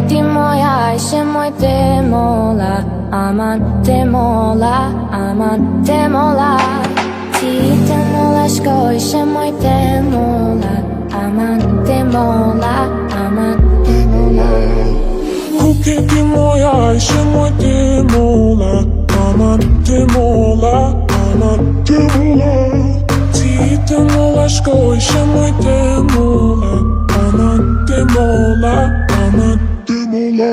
ti moja ishe moj te mola, aman te mola, aman te mola. Ti te mola shko ishe moj te mola, aman te mola, aman te mola. Kuke ti moja ishe moj te mola, aman te mola, aman te mola. Ti te mola shko ishe moj te mola, aman te mola, aman te mola.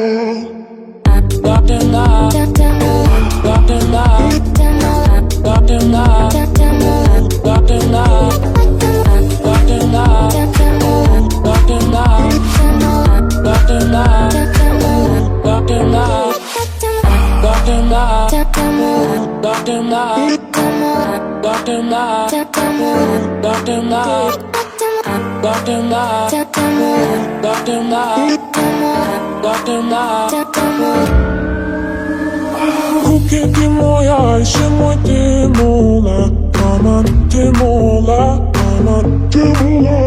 Kuke ti moja ishe moj te mola, aman te mola, aman te mola.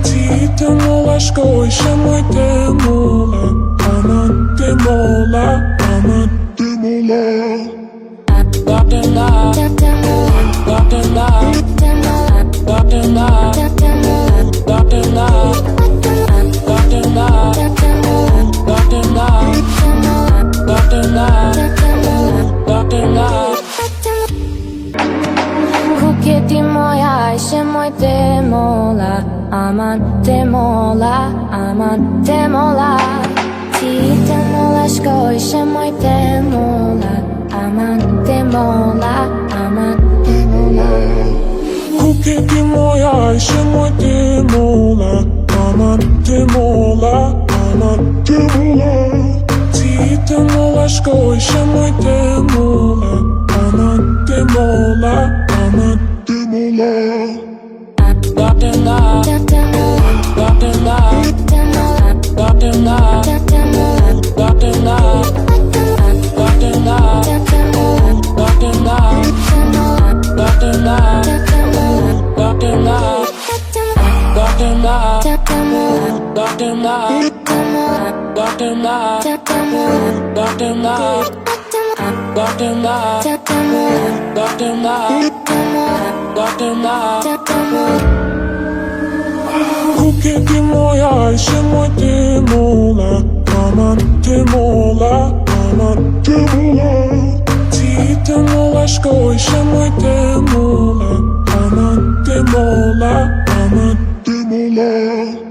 Ti te mola shko ishe moj te mola, aman te mola, aman te mola. Kuke ti moja ishe moj te mola, aman te mola, aman te mola. Ti te mola shko ishe moj te mola, aman te mola, aman te mola. Kuke ti moja ishe moj te mola, aman te mola, aman te mola. Ti te mola shko ishe moj te mola, aman te mola, aman te mola. Kuke ti moja ishe moj te mola, aman te mola, aman te mola. Ti te mola shko ishe moj te mola, aman te mola, aman te mola.